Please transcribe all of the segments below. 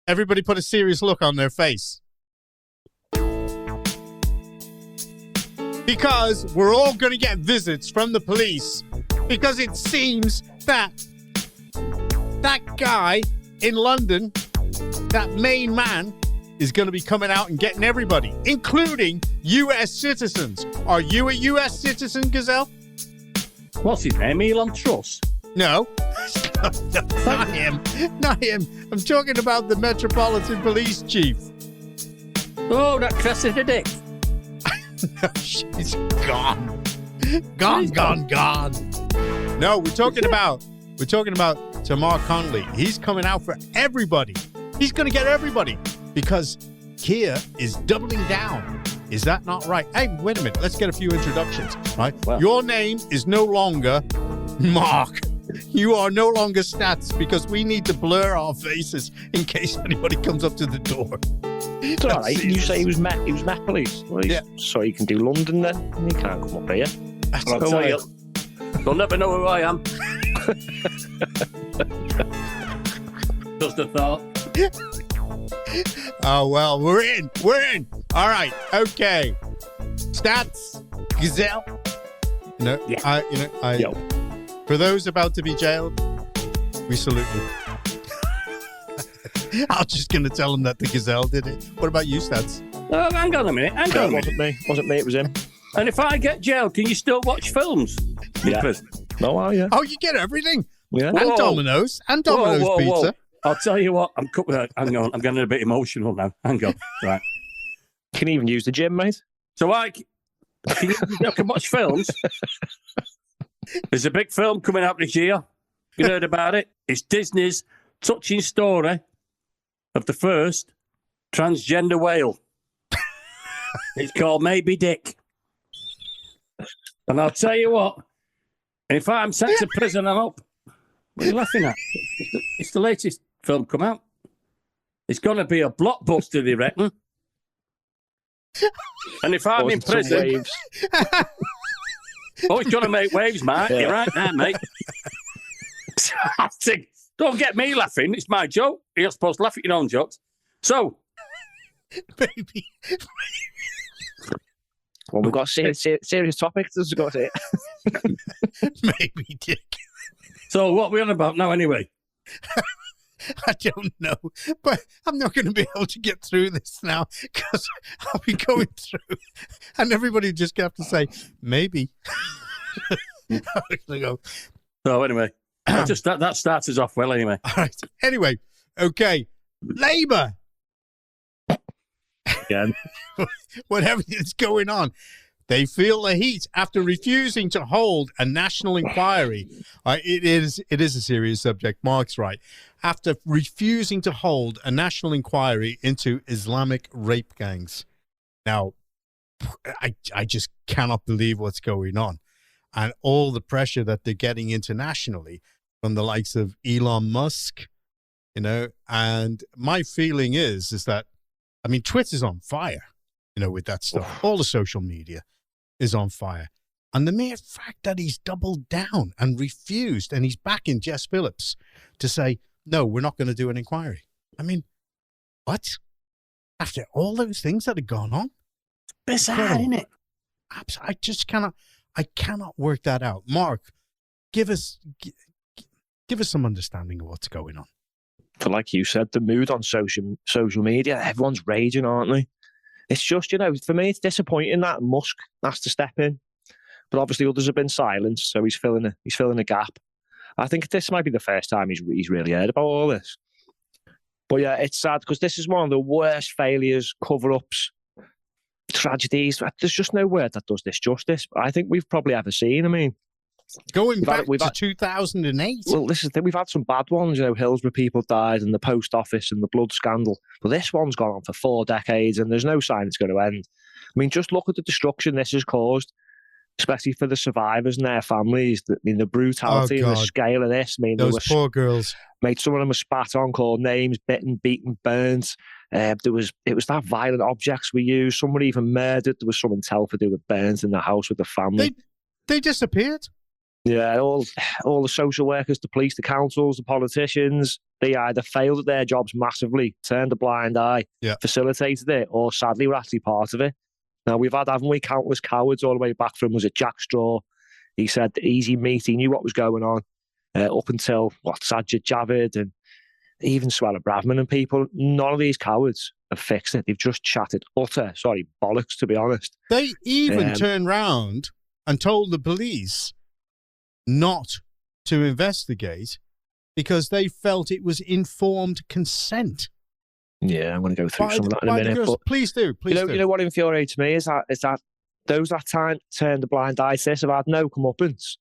Everybody put a serious look on their face. Because we're all going to get visits from the police. Because it seems that guy in London, that main man, is going to be coming out and getting everybody, including U.S. citizens. Are you a U.S. citizen, Gazelle? What's his name? Elon Truss? No. Not him. Not him. I'm talking about the Metropolitan Police Chief. Oh, that Cressida Dick. No, she's gone. Gone. No, we're talking about to Mark Hartley. He's coming out for everybody. He's going to get everybody because Keir is doubling down. Is that not right? Hey, wait a minute. Let's get a few introductions, right? Well, your name is no longer Mark. You are no longer Stats because we need to blur our faces in case anybody comes up to the door. It's all right. You say he was Met Police. Well, yeah. So he can do London then. He can't come up here. I'll tell you. They'll never know who I am. Just a thought. Oh, well, we're in. All right. Okay. Stats. Gazelle. For those about to be jailed, we salute you. I'm just going to tell them that the Gazelle did it. What about you, Stats? Hang on a minute. Wasn't me, it was him. And if I get jailed, can you still watch films? Yeah. No, yeah. Oh, you get everything? Yeah. And Domino's. And Domino's pizza. Whoa. I'll tell you what, hang on, I'm getting a bit emotional now. Hang on. Right. Can even use the gym, mate. So I can watch films. There's a big film coming out this year. You heard about it? It's Disney's touching story of the first transgender whale. It's called Maybe Dick. And I'll tell you what, if I'm sent to prison, I'm up. What are you laughing at? It's the latest film come out. It's going to be a blockbuster, they reckon. And if I'm in prison... Oh, it's going to make waves, mate. Yeah. You're right there, mate. Don't get me laughing. It's my joke. You're supposed to laugh at your own jokes. So... Baby. Well, we've got a serious topic. We've got it. Maybe Dick. So what are we on about now, anyway? I don't know, but I'm not going to be able to get through this now because I'll be going through, and everybody just have to say maybe. I'm gonna go. So anyway, that starts us off well. Anyway, all right. Anyway, okay, Labour. Again, whatever is going on. They feel the heat after refusing to hold a national inquiry. It is a serious subject. Mark's right. After refusing to hold a national inquiry into Islamic rape gangs. Now, I just cannot believe what's going on. And all the pressure that they're getting internationally from the likes of Elon Musk, and my feeling is that, I mean, Twitter's on fire, with that stuff. All the social media is on fire. And the mere fact that he's doubled down and refused, and he's backing Jess Phillips to say, no, we're not going to do an inquiry. I mean, what? After all those things that have gone on? It's bizarre, isn't it? I just cannot work that out. Mark, give us some understanding of what's going on. So like you said, the mood on social media, everyone's raging, aren't they? It's just, for me, it's disappointing that Musk has to step in. But obviously others have been silenced, so he's filling a gap. I think this might be the first time he's really heard about all this. But yeah, it's sad because this is one of the worst failures, cover-ups, tragedies. There's just no word that does this justice. I think we've probably ever seen. I mean, going back to 2008. Well, we've had some bad ones. Hillsborough people died, and the post office, and the blood scandal. But this one's gone on for 4 decades, and there's no sign it's going to end. I mean, just look at the destruction this has caused, especially for the survivors and their families. I mean, the brutality and the scale of this. I mean, those poor girls. Mate, some of them were spat on, called names, bitten, beaten, burnt. It was that violent objects we used. Some were even murdered. There was some intel for doing burns in the house with the family. They disappeared. Yeah, all the social workers, the police, the councils, the politicians. they either failed at their jobs massively, turned a blind eye, facilitated it, or sadly were actually part of it. Now, we've had, haven't we, countless cowards all the way back from, was it Jack Straw? He said, easy meat, he knew what was going on, up until, Sajid Javid and even Swella Bravman and people. None of these cowards have fixed it. They've just chatted bollocks, to be honest. They even turned round and told the police not to investigate because they felt it was informed consent. Yeah, I'm going to go through some of that in a minute. But please do. You know what infuriates me is that those that turned a blind eye to this have had no comeuppance.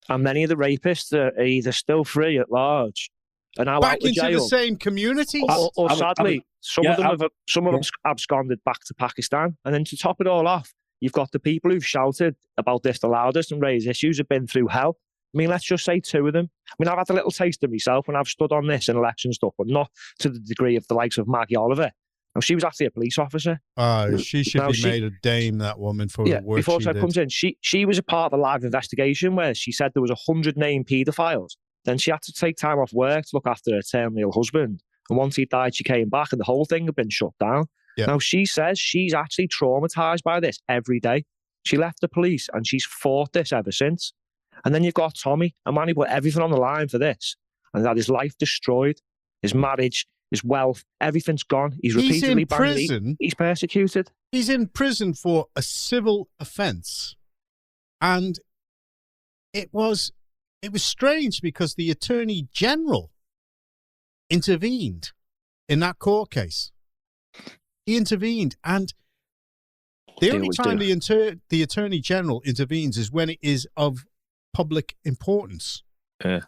And many of the rapists are either still free at large and now back out of into jail, the same community. Or sadly, some of them have absconded back to Pakistan. And then to top it all off, you've got the people who've shouted about this the loudest and raised issues have been through hell. I mean, let's just say two of them. I mean, I've had a little taste of myself when I've stood on this in election stuff, but not to the degree of the likes of Maggie Oliver. Now, she was actually a police officer. Oh, she should be made a dame, that woman, for the work before she did. Comes in, she was a part of a live investigation where she said there was 100 named paedophiles. Then she had to take time off work to look after her terminally ill husband. And once he died, she came back and the whole thing had been shut down. Yep. Now, she says she's actually traumatised by this every day. She left the police and she's fought this ever since. And then you've got Tommy, a man who put everything on the line for this and had his life destroyed, his marriage, his wealth, everything's gone. He's repeatedly in prison. He's persecuted. He's in prison for a civil offence. And it was strange because the Attorney General intervened in that court case. He intervened, and the only time the Attorney General intervenes is when it is of public importance. Yeah.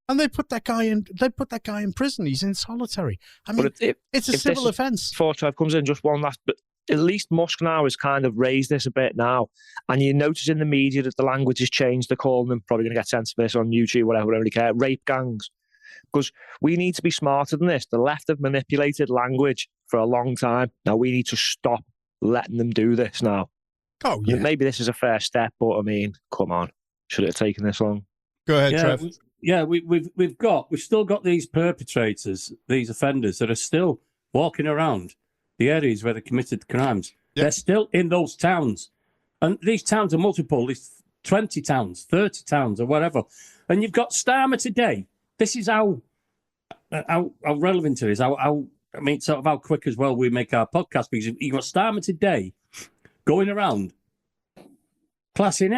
And they put that guy in prison. He's in solitary. I mean, it's a civil offence. Before Trev comes in, just one last, but at least Musk now has kind of raised this a bit now. And you notice in the media that the language has changed. They're calling them, probably going to get sent to this on YouTube, whatever, I don't really care, rape gangs. Because we need to be smarter than this. The left have manipulated language for a long time. Now we need to stop letting them do this now. Oh, yeah. Maybe this is a fair step, but I mean, come on. Should it have taken this long? Go ahead, Trev. We've still got these perpetrators, these offenders that are still walking around the areas where they committed crimes. Yep. They're still in those towns. And these towns are multiple. There's 20 towns, 30 towns or whatever. And you've got Starmer today. This is how relevant it is. How quick as well we make our podcast, because you've got Starmer today going around classing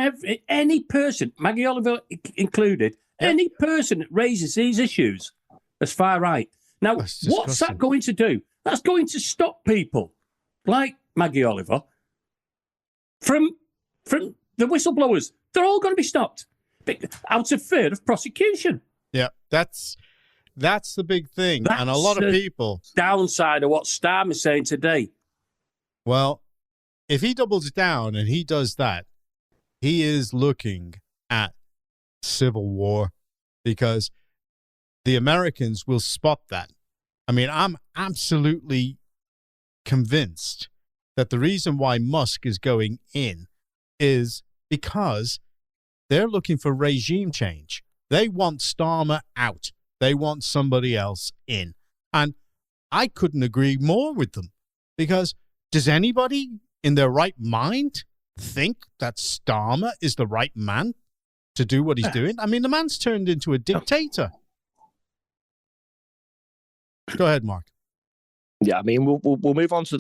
any person, Maggie Oliver included, any person that raises these issues as far right. Now, what's that going to do? That's going to stop people like Maggie Oliver from the whistleblowers. They're all going to be stopped out of fear of prosecution. Yeah, that's the big thing. And a lot of people... downside of what Starmer's saying today. Well, if he doubles down and he does that, he is looking at civil war, because the Americans will spot that. I mean, I'm absolutely convinced that the reason why Musk is going in is because they're looking for regime change. They want Starmer out. They want somebody else in. And I couldn't agree more with them, because does anybody in their right mind think that Starmer is the right man to do what he's doing? I mean, the man's turned into a dictator. Go ahead, Mark. Yeah, I mean, we'll move on to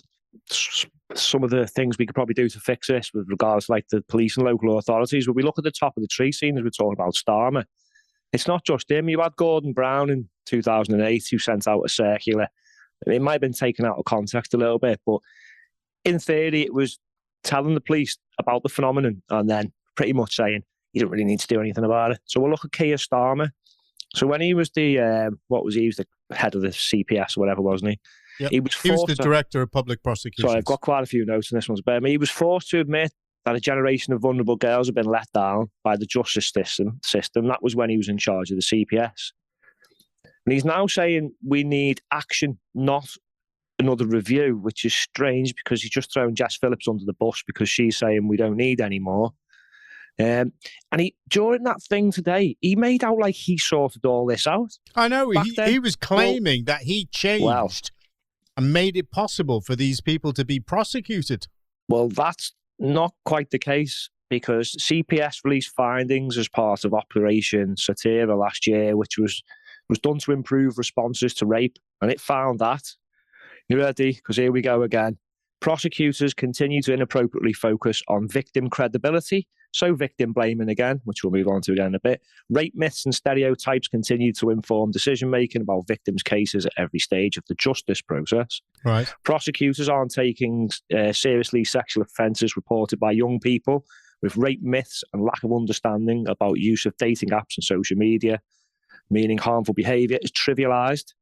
some of the things we could probably do to fix this with regards to like the police and local authorities. But we look at the top of the tree scene as we're talking about Starmer. It's not just him. You had Gordon Brown in 2008 who sent out a circular. It might have been taken out of context a little bit, but in theory, it was telling the police about the phenomenon and then pretty much saying you don't really need to do anything about it. So we'll look at Keir Starmer. So when he was he was the head of the CPS or whatever, wasn't he? Yep. He was the director of public prosecution. So I've got quite a few notes on this one. But he was forced to admit that a generation of vulnerable girls had been let down by the justice system. That was when he was in charge of the CPS. And he's now saying we need action, not another review, which is strange because he's just thrown Jess Phillips under the bus because she's saying we don't need any more. And he during that thing today, he made out like he sorted all this out. I know. He was claiming that he changed and made it possible for these people to be prosecuted. Well, that's not quite the case, because CPS released findings as part of Operation Satire last year, which was done to improve responses to rape. And it found that, you ready? Because here we go again. Prosecutors continue to inappropriately focus on victim credibility, so victim blaming again, which we'll move on to again in a bit. Rape myths and stereotypes continue to inform decision-making about victims' cases at every stage of the justice process. Right. Prosecutors aren't taking seriously sexual offences reported by young people, with rape myths and lack of understanding about use of dating apps and social media, meaning harmful behaviour is trivialised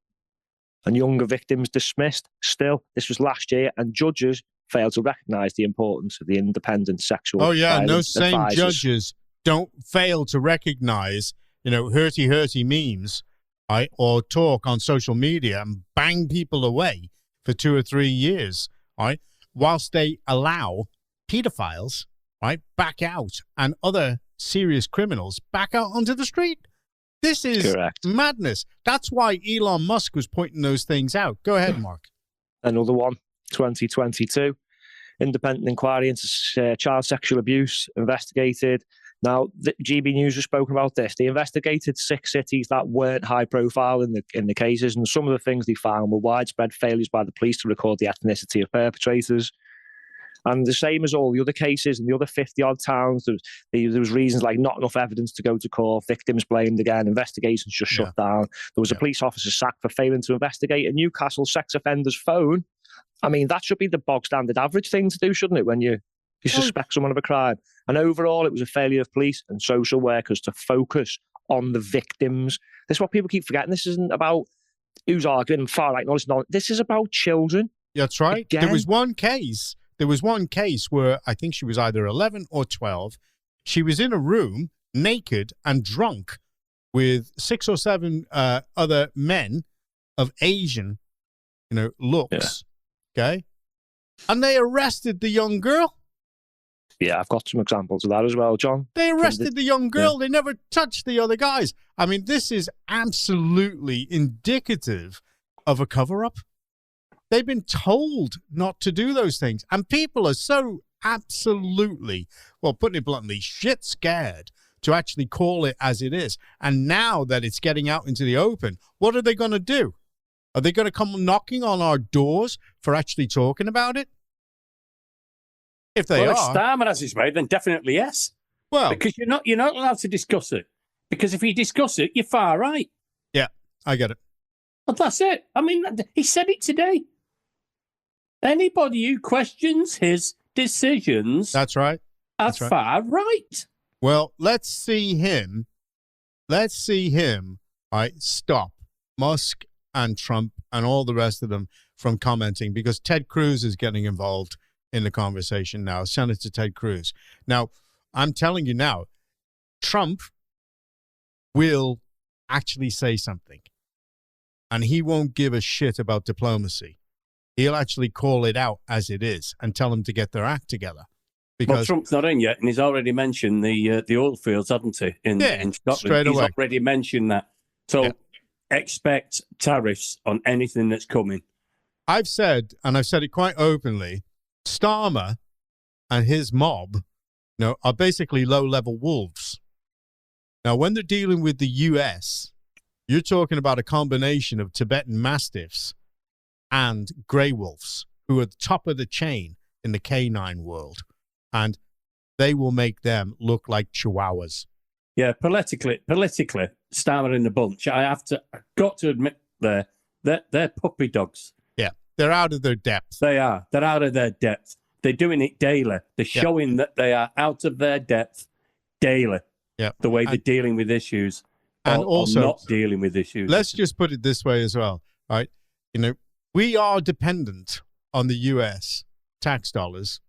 and younger victims dismissed. Still, this was last year, and judges failed to recognise the importance of the independent sexual and those same advisors. Judges don't fail to recognise, hurty memes, right, or talk on social media and bang people away for 2 or 3 years, right, whilst they allow paedophiles, right, back out, and other serious criminals back out onto the street. This is Correct. Madness. That's why Elon Musk was pointing those things out. Go ahead, Mark. Another one, 2022. Independent inquiry into child sexual abuse investigated. Now, the GB News has spoken about this. They investigated 6 cities that weren't high profile in the cases, and some of the things they found were widespread failures by the police to record the ethnicity of perpetrators. And the same as all the other cases in the other 50-odd towns, there was reasons like not enough evidence to go to court, victims blamed again, investigations just shut down. There was a police officer sacked for failing to investigate a Newcastle sex offender's phone. I mean, that should be the bog standard average thing to do, shouldn't it, when you suspect someone of a crime? And overall, it was a failure of police and social workers to focus on the victims. This is what people keep forgetting. This isn't about who's arguing and far right. This is about children. That's right. Again. There was one case where I think she was either 11 or 12. She was in a room naked and drunk with 6 or 7 other men of Asian, looks. Yeah. Okay. And they arrested the young girl. Yeah, I've got some examples of that as well, John. They arrested the young girl. Yeah. They never touched the other guys. I mean, this is absolutely indicative of a cover-up. They've been told not to do those things. And people are so absolutely, well, putting it bluntly, shit scared to actually call it as it is. And now that it's getting out into the open, what are they going to do? Are they going to come knocking on our doors for actually talking about it? If they are. If Starmer has his way, then definitely yes. Well, because you're not allowed to discuss it. Because if you discuss it, you're far right. Yeah, I get it. Well, that's it. I mean, he said it today. Anybody who questions his decisions, that's right. That's right. Far right. Well, let's see him, right, stop Musk and Trump and all the rest of them from commenting, because Ted Cruz is getting involved in the conversation now, Senator Ted Cruz. Now, I'm telling you now, Trump will actually say something, and he won't give a shit about diplomacy. He'll actually call it out as it is and tell them to get their act together. Because Trump's not in yet, and he's already mentioned the oil fields, hasn't he? In Scotland, straight away. He's already mentioned that. So expect tariffs on anything that's coming. I've said, and I've said it quite openly, Starmer and his mob, are basically low-level wolves. Now, when they're dealing with the U.S., you're talking about a combination of Tibetan Mastiffs and grey wolves, who are the top of the chain in the canine world. And they will make them look like chihuahuas. Yeah, politically, Starmer in the bunch. I've got to admit, they're puppy dogs. Yeah, they're out of their depth. They are. They're out of their depth. They're doing it daily. They're showing that they are out of their depth daily. Yeah, the way they're dealing with issues, and also not dealing with issues. Let's just put it this way as well, right? We are dependent on the U.S. tax dollars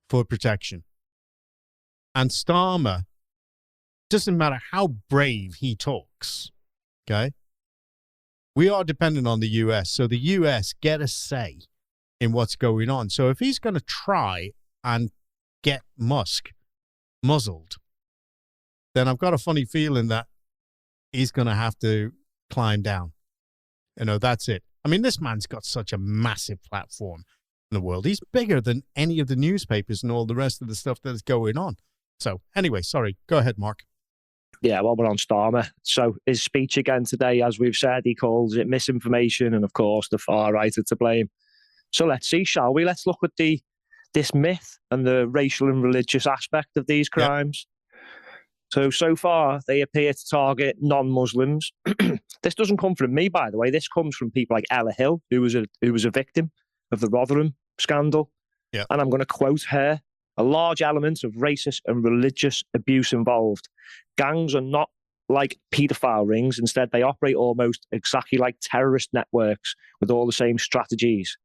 for protection. And Starmer, doesn't matter how brave he talks, okay? We are dependent on the U.S., so the U.S. get a say in what's going on. So if he's going to try and get Musk muzzled, then I've got a funny feeling that he's going to have to climb down. That's it. I mean, this man's got such a massive platform in the world. He's bigger than any of the newspapers and all the rest of the stuff that is going on. So anyway, sorry. Go ahead, Mark. Yeah, well, we're on Starmer. So his speech again today, as we've said, he calls it misinformation, and of course the far right are to blame. So let's see, shall we? Let's look at this myth and the racial and religious aspect of these crimes. Yep. So far, they appear to target non-Muslims. This doesn't come from me, by the way. This comes from people like Ella Hill, who was a victim of the Rotherham scandal. Yep. And I'm going to quote her. A large element of racist and religious abuse involved. Gangs are not like paedophile rings. Instead, they operate almost exactly like terrorist networks with all the same strategies.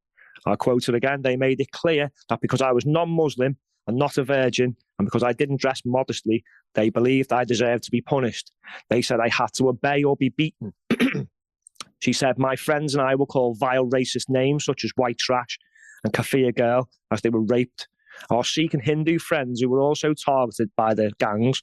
I quote it again. They made it clear that because I was non-Muslim and not a virgin, and because I didn't dress modestly, they believed I deserved to be punished. They said I had to obey or be beaten. She said, my friends and I were called vile racist names such as white trash and kafir girl as they were raped. Our Sikh and Hindu friends who were also targeted by the gangs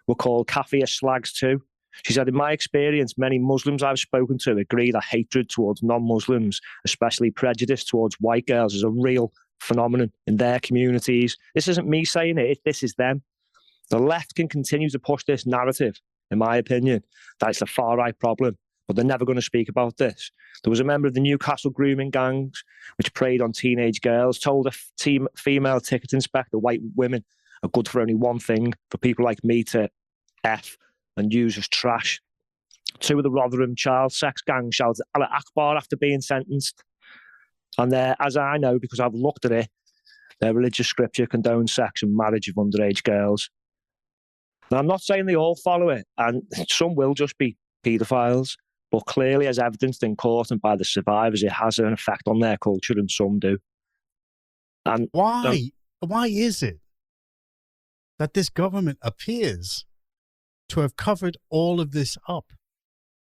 were called kafir slags too. She said, in my experience, many Muslims I've spoken to agree that hatred towards non-Muslims, especially prejudice towards white girls, is a real phenomenon in their communities. This isn't me saying it, this is them. The left can continue to push this narrative, in my opinion, that it's a far-right problem, but they're never going to speak about this. There was a member of the Newcastle Grooming Gangs, which preyed on teenage girls, told a female ticket inspector white women are good for only one thing, for people like me to F and use as trash. Two of the Rotherham child sex gangs shouted Allah Akbar after being sentenced. And as I know, because I've looked at it, their religious scripture condones sex and marriage of underage girls. Now, I'm not saying they all follow it, and some will just be paedophiles, but clearly, as evidenced in court and by the survivors, it has an effect on their culture, and some do. And why is it that this government appears to have covered all of this up?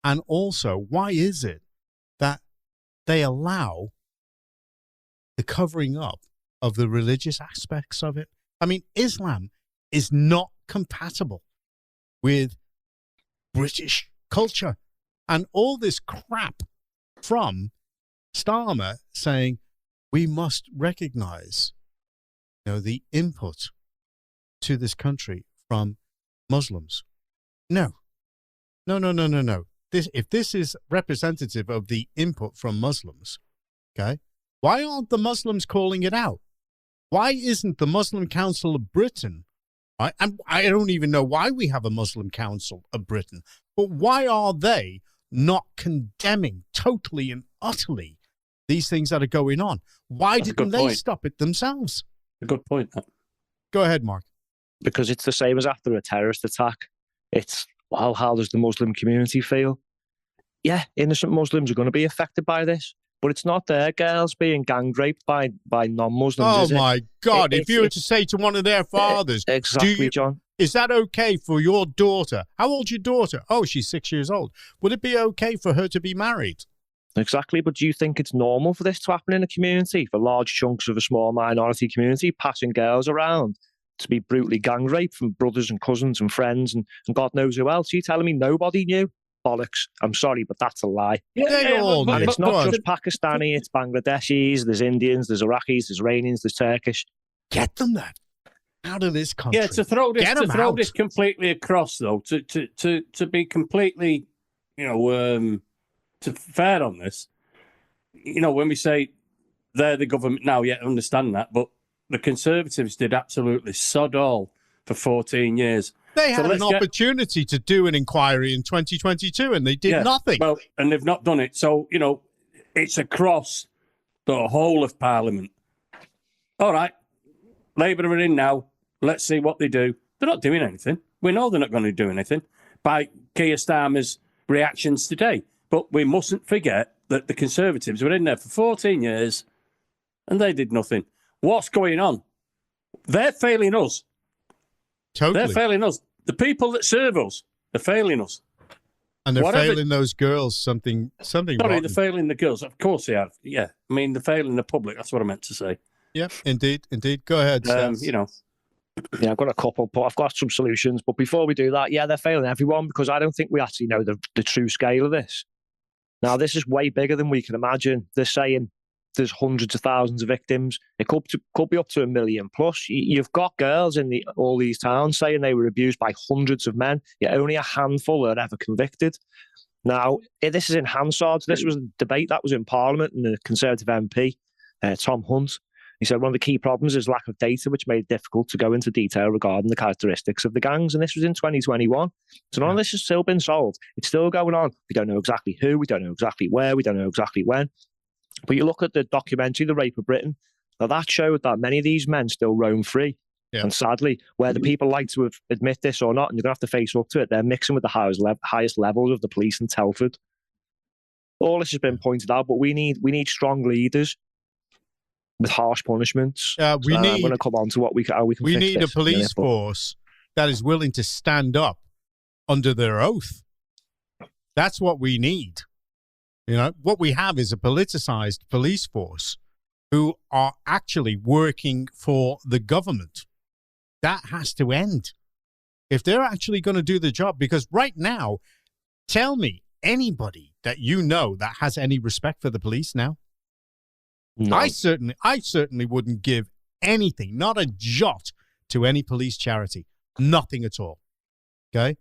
And also, why is it that they allow the covering up of the religious aspects of it? I mean, Islam is not compatible with British culture. And all this crap from Starmer saying we must recognize, the input to this country from Muslims. No. If this is representative of the input from Muslims, okay, why aren't the Muslims calling it out? Why isn't the Muslim Council of Britain, right? And I don't even know why we have a Muslim Council of Britain, but why are they not condemning totally and utterly these things that are going on? Why didn't they stop it themselves? A good point. Go ahead, Mark. Because it's the same as after a terrorist attack. It's, well, how does the Muslim community feel? Yeah, innocent Muslims are going to be affected by this, but it's not their girls being gang raped by non-Muslims. Oh, my God. If you were to say to one of their fathers, exactly, John. Is that okay for your daughter? How old's your daughter? Oh, she's 6 years old. Would it be okay for her to be married? Exactly, but do you think it's normal for this to happen in a community, for large chunks of a small minority community, passing girls around to be brutally gang raped from brothers and cousins and friends and God knows who else? Are you telling me nobody knew? Bollocks. I'm sorry, but that's a lie. They all knew. And it's not just Pakistani, it's Bangladeshis, there's Indians, there's Iraqis, there's Iranians, there's Turkish. Get them that out of this country. Yeah, to throw this completely across, though, to be completely, to fair on this, when we say they're the government now, yeah, I understand that, but the Conservatives did absolutely sod all for 14 years. They had an opportunity to do an inquiry in 2022 and they did nothing. Well, and they've not done it. So, it's across the whole of Parliament. All right, Labour are in now. Let's see what they do. They're not doing anything. We know they're not going to do anything by Keir Starmer's reactions today. But we mustn't forget that the Conservatives were in there for 14 years and they did nothing. What's going on? They're failing us. Totally. They're failing us. The people that serve us are failing us. And they're failing those girls something Sorry, rotten. they're failing the girls. Of course they are. Yeah. I mean, they're failing the public. That's what I meant to say. Yeah, indeed. Go ahead. Yeah, I've got a couple, but I've got some solutions. But before we do that, yeah, they're failing everyone because I don't think we actually know the true scale of this. Now, this is way bigger than we can imagine. They're saying there's hundreds of thousands of victims. It could be up to 1 million plus. You've got girls in all these towns saying they were abused by hundreds of men, yet only a handful are ever convicted. Now, this is in Hansard. This was a debate that was in Parliament, and the Conservative MP, Tom Hunt, he said one of the key problems is lack of data, which made it difficult to go into detail regarding the characteristics of the gangs. And this was in 2021. So none of this has still been solved. It's still going on. We don't know exactly who. We don't know exactly where. We don't know exactly when. But you look at the documentary, The Rape of Britain. Now, that showed that many of these men still roam free. Yeah. And sadly, whether people like to admit this or not, and you're going to have to face up to it, they're mixing with the highest levels of the police in Telford. All this has been pointed out, but we need strong leaders with harsh punishments. I'm going to come on to how we can fix need this a police force that is willing to stand up under their oath. That's what we need. You know, what we have is a politicized police force who are actually working for the government. That has to end. If they're actually going to do the job, because right now, tell me anybody that you know that has any respect for the police now. No. I certainly wouldn't give anything, not a jot, to any police charity. Nothing at all. Okay?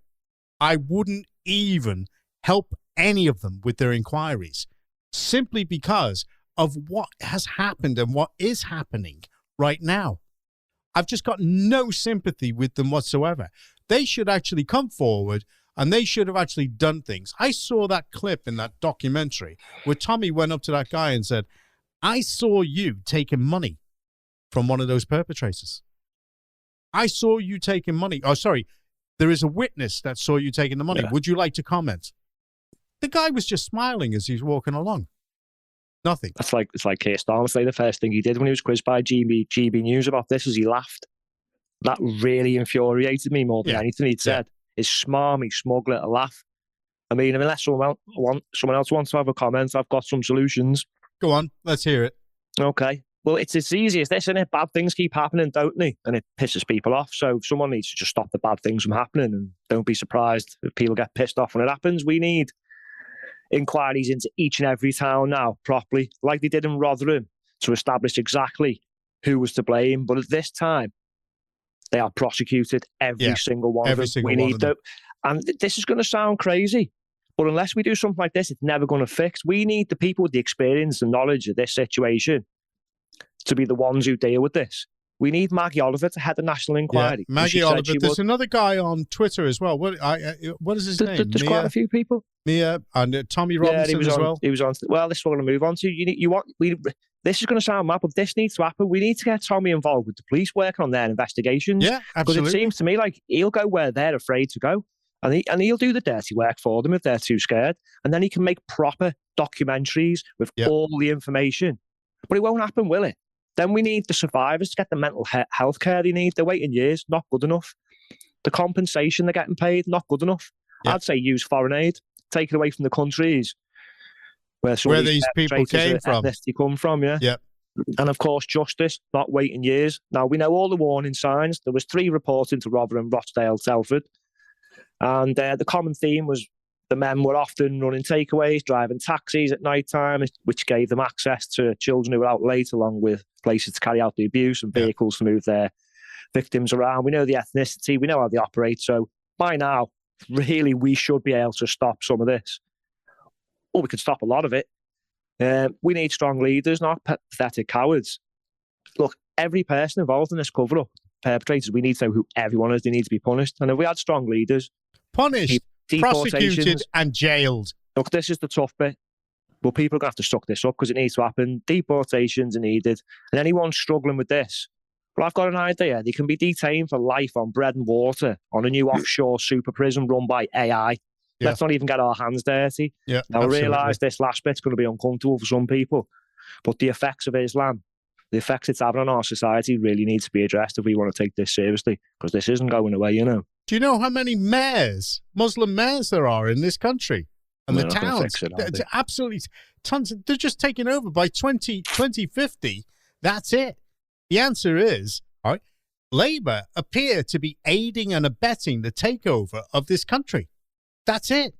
I wouldn't even help any of them with their inquiries, simply because of what has happened and what is happening right now. I've just got no sympathy with them whatsoever. They should actually come forward and they should have actually done things. I saw that clip in that documentary where Tommy went up to that guy and said, I saw you taking money from one of those perpetrators. I saw you taking money. Oh, sorry. There is a witness that saw you taking the money. Yeah. Would you like to comment? The guy was just smiling as he's walking along. Nothing. It's like Keir Starmer say the first thing he did when he was quizzed by GB News about this was he laughed. That really infuriated me more than anything he'd said. His smarmy, smug little laugh. I mean, unless someone else wants to have a comment, I've got some solutions. Go on, let's hear it. Okay. Well, it's as easy as this, isn't it? Bad things keep happening, don't they? And it pisses people off. So someone needs to just stop the bad things from happening, and don't be surprised if people get pissed off when it happens. We need inquiries into each and every town now, properly, like they did in Rotherham, to establish exactly who was to blame. But at this time, they are prosecuted, every single one of them. We need them. And this is going to sound crazy, but unless we do something like this, it's never going to fix. We need the people with the experience and knowledge of this situation to be the ones who deal with this. We need Maggie Oliver to head the national inquiry. Yeah, Maggie Oliver. There's another guy on Twitter as well. What is his name? There's quite a few people. Mia and Tommy Robinson as well. He was on. Well, this is what we're going to move on to. This is going to sound mad, but this needs to happen. We need to get Tommy involved with the police working on their investigations. Yeah, absolutely. Because it seems to me like he'll go where they're afraid to go. And he'll do the dirty work for them if they're too scared. And then he can make proper documentaries with all the information. But it won't happen, will it? Then we need the survivors to get the mental health care they need. They're waiting years, not good enough. The compensation they're getting paid, not good enough. I'd say use foreign aid, take it away from the countries where these people came from. They come from, yeah. And of course, justice, not waiting years. Now, we know all the warning signs. There was 3 reports into Rotherham, Rochdale, Telford. And the common theme was the men were often running takeaways, driving taxis at night time, which gave them access to children who were out late, along with places to carry out the abuse and vehicles to move their victims around. We know the ethnicity, we know how they operate. So by now, really, we should be able to stop some of this. Or we could stop a lot of it. We need strong leaders, not pathetic cowards. Look, every person involved in this cover-up, perpetrators, we need to know who everyone is. They need to be punished. And if we had strong leaders... Punished, prosecuted and jailed. Look, this is the tough bit. But people are going to have to suck this up because it needs to happen. Deportations are needed. And anyone struggling with this, well, I've got an idea. They can be detained for life on bread and water on a new offshore super prison run by AI. Yeah. Let's not even get our hands dirty. Yeah, now, I realise this last bit's going to be uncomfortable for some people, but the effects of Islam, the effects it's having on our society really needs to be addressed if we want to take this seriously, because this isn't going away, you know. Do you know how many mayors, Muslim mayors there are in this country? And the towns, it's absolutely tons. They're just taking over by 2050. That's it. The answer is, all right, Labour appear to be aiding and abetting the takeover of this country. That's it.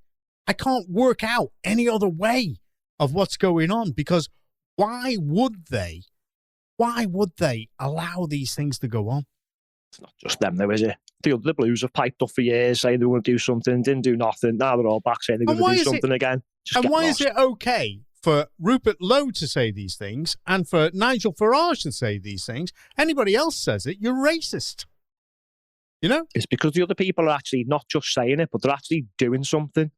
I can't work out any other way of what's going on, because why would they allow these things to go on? It's not just them, though, is it? The Blues have piped up for years, saying they want to do something, didn't do nothing. Now they're all back saying they're going to do something again. And why is it okay for Rupert Lowe to say these things and for Nigel Farage to say these things? Anybody else says it, you're racist. You know? It's because the other people are actually not just saying it, but they're actually doing something.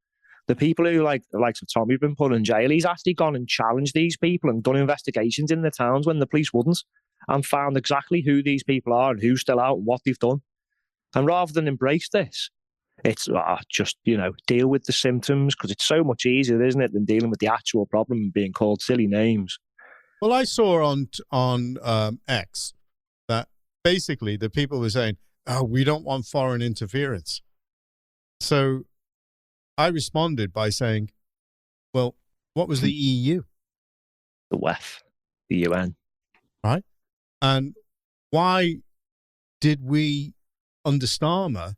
The people who, like the likes of Tommy, have been put in jail, he's actually gone and challenged these people and done investigations in the towns when the police wouldn't, and found exactly who these people are and who's still out and what they've done. And rather than embrace this, it's just, deal with the symptoms, because it's so much easier, isn't it, than dealing with the actual problem and being called silly names. Well, I saw on X that basically the people were saying, oh, we don't want foreign interference. So I responded by saying, well, what was the EU? The WEF, the UN. Right? And why did we, under Starmer,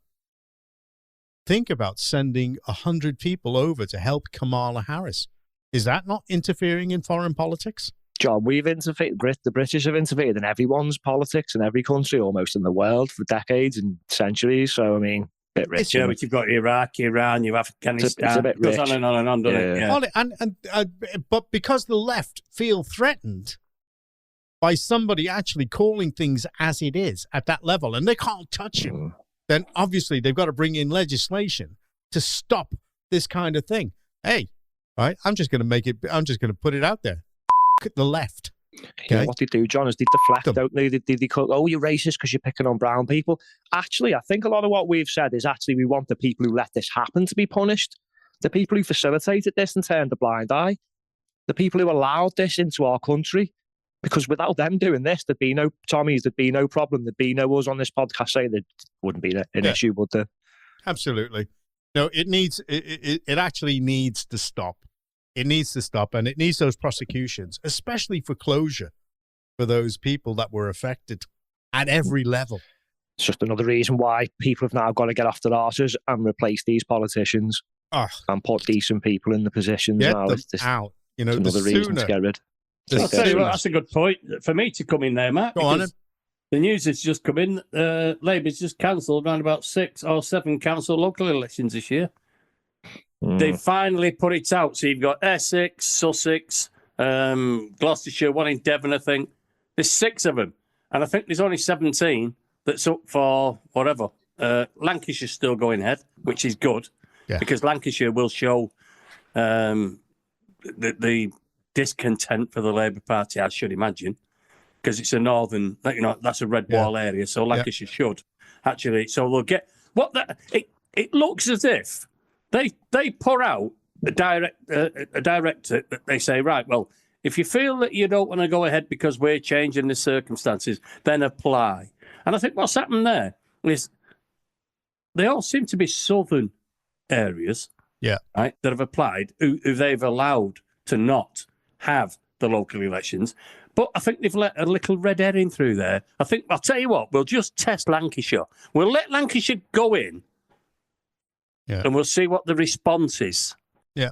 think about sending 100 people over to help Kamala Harris? Is that not interfering in foreign politics? John, we've interfered. The British have interfered in everyone's politics in every country almost in the world for decades and centuries. So, I mean, a bit rich. Yeah, but you've got Iraq, Iran, you have Afghanistan. It's a bit rich. It goes on and on, doesn't it? Yeah. But because the left feel threatened by somebody actually calling things as it is at that level, and they can't touch him, then obviously they've got to bring in legislation to stop this kind of thing. Hey, right, I'm just going to put it out there. The left. Okay? What they do, John, is they deflect, don't they? They call, oh, you're racist because you're picking on brown people. Actually, I think a lot of what we've said is actually we want the people who let this happen to be punished. The people who facilitated this and turned a blind eye. The people who allowed this into our country. Because without them doing this, there'd be no Tommies, there'd be no problem, there'd be no us on this podcast saying there wouldn't be an issue, would there? Absolutely. No, it actually needs to stop. It needs to stop, and it needs those prosecutions, especially for closure for those people that were affected at every level. It's just another reason why people have now got to get off their arses and replace these politicians and put decent people in the positions. Get now. them out. It's another reason to get rid. I'll tell you what, that's a good point for me to come in there, Matt. Go on. The news has just come in. Labour's just cancelled around about 6 or 7 council local elections this year. They finally put it out. So you've got Essex, Sussex, Gloucestershire, one in Devon, I think. There's 6 of them. And I think there's only 17 that's up for whatever. Lancashire's still going ahead, which is good, because Lancashire will show the discontent for the Labour Party, I should imagine, because it's a northern, that's a red wall area, so Lancashire should actually. So they'll get it looks as if they pour out a director that they say, right, well, if you feel that you don't want to go ahead because we're changing the circumstances, then apply. And I think what's happened there is they all seem to be southern areas, right, that have applied, who they've allowed to not have the local elections. But I think they've let a little red herring through there. I think, I'll tell you what, we'll just test Lancashire. We'll let Lancashire go in, and we'll see what the response is. Yeah.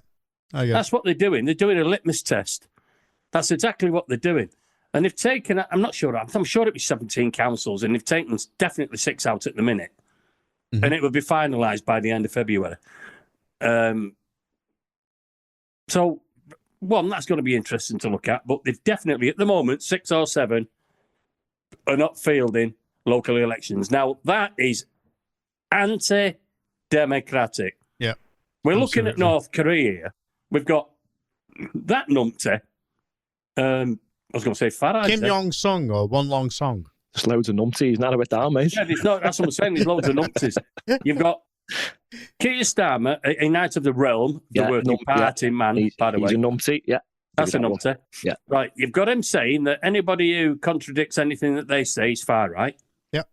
That's what they're doing. They're doing a litmus test. That's exactly what they're doing. And they've taken, I'm sure it was 17 councils, and they've taken definitely 6 out at the minute. Mm-hmm. And it will be finalised by the end of February. So, one, that's going to be interesting to look at, but they've definitely, at the moment, 6 or 7 are not fielding local elections. Now, that is anti-democratic. Yeah. We're looking at North Korea here. We've got that numpty. I was going to say Farage. Kim Jong-sung or One Long Song. There's loads of numpties. Narrow it down, mate. Yeah, that's what I'm saying. There's loads of numpties. You've got Keir Starmer, a Knight of the Realm, the working party man, by the way. He's a numpty, That's a numpty. Yeah. Right, you've got him saying that anybody who contradicts anything that they say is far right. Yeah.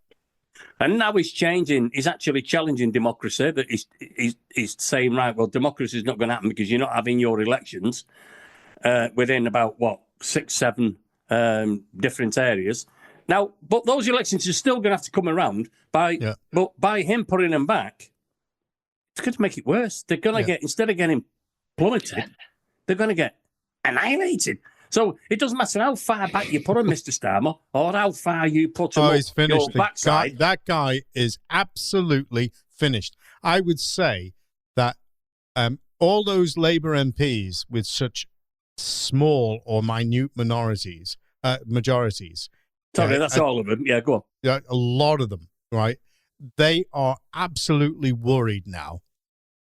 And now he's changing. He's actually challenging democracy. That he's saying, right, well, democracy is not going to happen because you're not having your elections within about, 6, 7 different areas. Now, but those elections are still going to have to come around but by him putting them back, it's going to make it worse. They're going to get, instead of getting plummeted, they're going to get annihilated. So it doesn't matter how far back you put him, Mr. Starmer, or how far you put him he's finished. your backside. That guy is absolutely finished. I would say that all those Labour MPs with such small or minute majorities. Sorry, that's all of them. Yeah, go on. Yeah, a lot of them, right? They are absolutely worried now.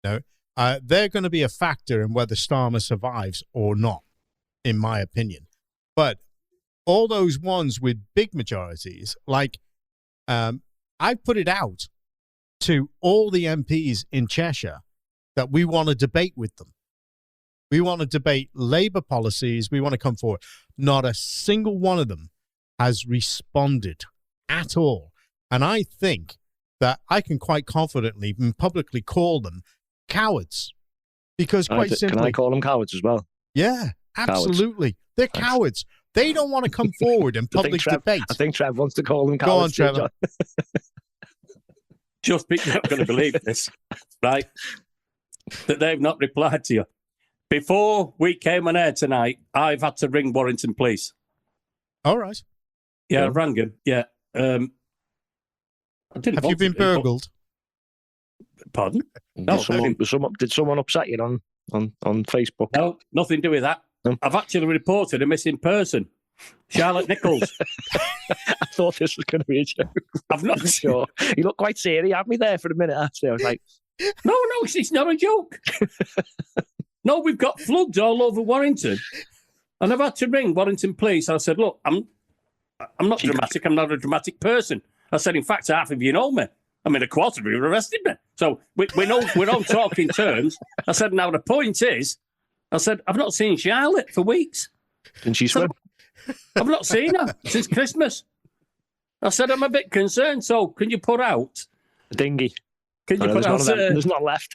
They're going to be a factor in whether Starmer survives or not, in my opinion. But all those ones with big majorities, like I put it out to all the MPs in Cheshire that we want to debate with them. We want to debate Labour policies. We want to come forward. Not a single one of them has responded at all. And I think that I can quite confidently and publicly call them cowards. Because quite simply... Can I call them cowards as well? Yeah, absolutely. Cowards. They're cowards. They don't want to come forward in public debate. I think Trev wants to call them cowards. Go on, Trevor. Just you're not going to believe this, right? That they've not replied to you. Before we came on air tonight, I've had to ring Warrington Police. All right. Yeah, I rang him. Yeah. Have you been burgled? Pardon? No. Did someone upset you on Facebook? No, nothing to do with that. No. I've actually reported a missing person. Charlotte Nicholls. I thought this was going to be a joke. I've not sure. You look quite serious. You had me there for a minute, actually. I was like, no, it's not a joke. No, we've got floods all over Warrington. And I've had to ring Warrington Police. I said, look, I'm not dramatic. I'm not a dramatic person. I said, in fact, half of you know me. I mean, a quarter of you arrested me. So we're on talking terms. I said, now the point is, I said, I've not seen Charlotte for weeks. Didn't she swim? I've not seen her since Christmas. I said, I'm a bit concerned. So can you put out the dinghy? Can you put out? There's not left.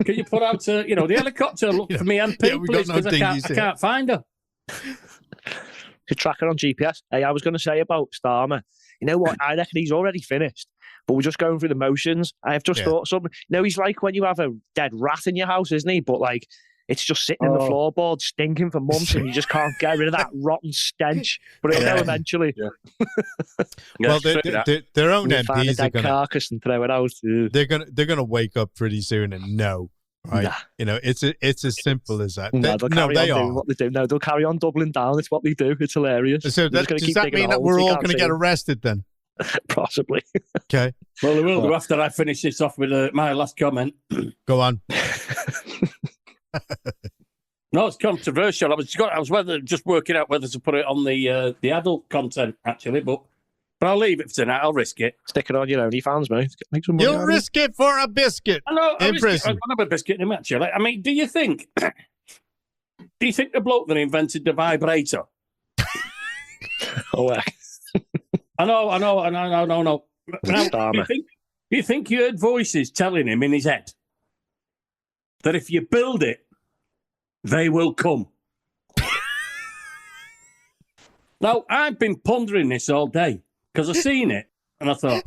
Can you put out, the helicopter? Look for me and people, please, because I can't find her. To track her on GPS. Hey, I was going to say about Starmer. You know what? I reckon he's already finished. But we're just going through the motions. I have just thought something. He's like when you have a dead rat in your house, isn't he? But like, it's just sitting in the floorboard, stinking for months, and you just can't get rid of that rotten stench. But it'll go eventually. Yeah. Well, their own MPs are going to carcass and throw it out. They're going to wake up pretty soon and know. Right? Nah. It's as simple as that. They are. What they do. No, they'll carry on doubling down. It's what they do. It's hilarious. So does that mean that we're all going to get arrested then? Possibly. Okay. Well, they will do after I finish this off with my last comment. Go on. No, it's controversial. I was just working out whether to put it on the adult content, actually, but I'll leave it for tonight. I'll risk it. Stick it on your OnlyFans, mate. Make some money. You'll risk it for a biscuit. I know. In prison. I'll have a biscuit in him, actually. I mean, do you think the bloke that invented the vibrator? Oh, I know. Now, do you think you heard voices telling him in his head that if you build it, they will come? Now, I've been pondering this all day because I've seen it and I thought,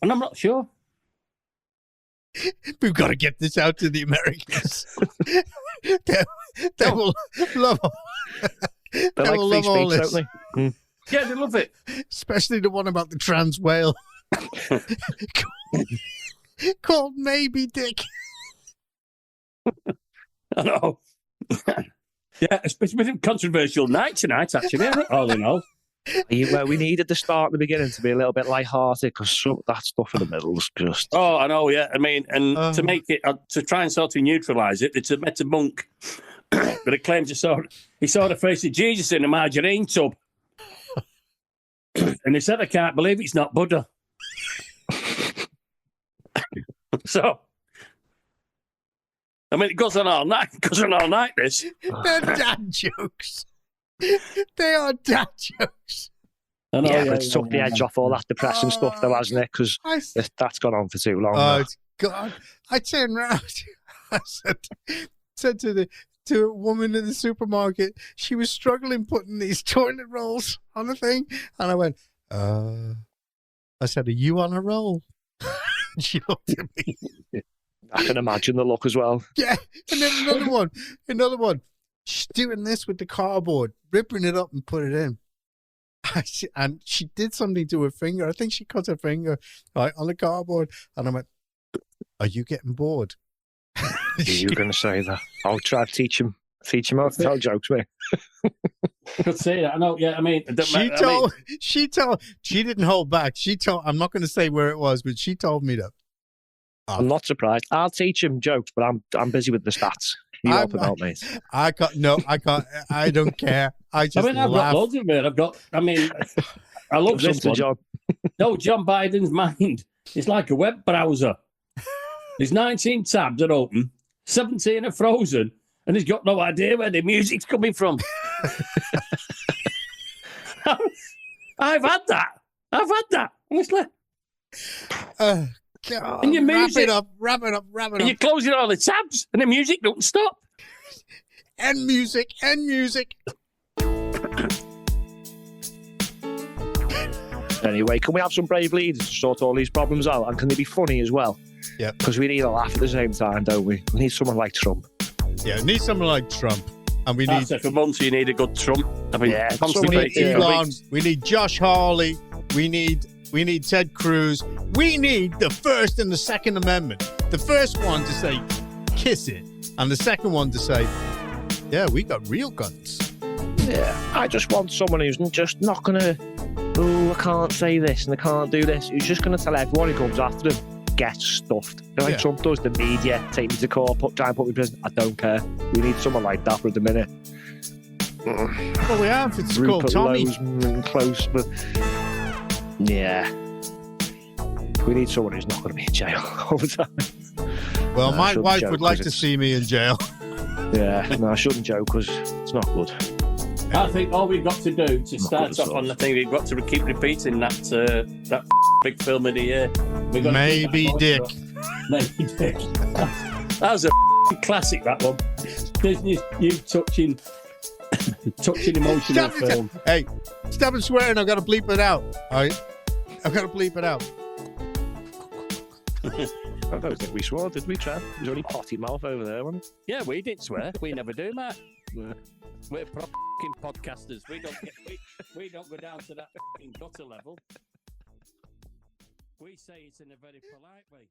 and I'm not sure. We've got to get this out to the Americans. they will love all, they will love all this. Don't they? Mm. Yeah, they love it. Especially the one about the trans whale. Called Maybe Dick. I know. Yeah, it's been a controversial night tonight, actually, all in all. Well, we needed the start at the beginning to be a little bit light-hearted because that stuff in the middle was just... Oh, I know, yeah. I mean, and to make it, to try and sort of neutralise it, it's met a monk that it claims he saw the face of Jesus in a margarine tub. And he said, I can't believe it's not Buddha. So, I mean, it goes on all night, this. They're dad jokes. They are dad jokes. I know, yeah, but it's took the edge off all that depressing stuff, though, hasn't it? Because that's gone on for too long. Oh, it's God. I turned around. I said to to a woman in the supermarket. She was struggling putting these toilet rolls on a thing. And I went, I said, are you on a roll? She looked at me. I can imagine the look as well. Yeah. And then another one. She's doing this with the cardboard, ripping it up and put it in. And she did something to her finger. I think she cut her finger right on the cardboard. And I went, are you getting bored? You're going to say that. I'll try to teach him how to tell jokes, mate. Could say that. I know. Yeah, I mean, she didn't hold back. I'm not going to say where it was, but she told me that. I'm not surprised. I'll teach him jokes, but I'm busy with the stats. You help him out, mate. I can't. I don't care. I've got loads of it. I love this one. John. No, John Biden's mind. It's like a web browser. There's 19 tabs are open, 17 are frozen, and he's got no idea where the music's coming from. I've had that. Honestly. God, and your music, wrap it up. And you're closing all the tabs, and the music don't stop. End music. Anyway, can we have some brave leaders to sort all these problems out? And can they be funny as well? Yeah. Because we need a laugh at the same time, don't we? We need someone like Trump. Yeah, we need someone like Trump. And we need... For months, you need a good Trump. we need Elon. We need Josh Hawley. We need Ted Cruz. We need the First and the Second Amendment. The first one to say, kiss it. And the second one to say, yeah, we got real guns. Yeah, I just want someone who's just not going to, I can't say this and I can't do this. Who's just going to tell everyone who comes after him, get stuffed. Like Trump does, the media, take me to court, try and put me in prison. I don't care. We need someone like that for the minute. Well, we have. It's called Tommy. Close, but yeah. We need someone who's not going to be in jail all the time. Well, my wife would like to see me in jail. Yeah, no, I shouldn't joke because it's not good. I think all we've got to do to start off on the thing, we've got to keep repeating that big film of the year. Maybe Dick. Maybe Dick. That was a classic, that one. Disney's you touching emotional film. Hey, stop and swearing. I've got to bleep it out. All right? I've got to bleep it out. I don't think we swore, did we, Trev? There's only potty mouth over there, wasn't it? Yeah, we did swear. We never do, Matt. We're fucking podcasters. We don't go down to that fucking gutter level. We say it in a very polite way.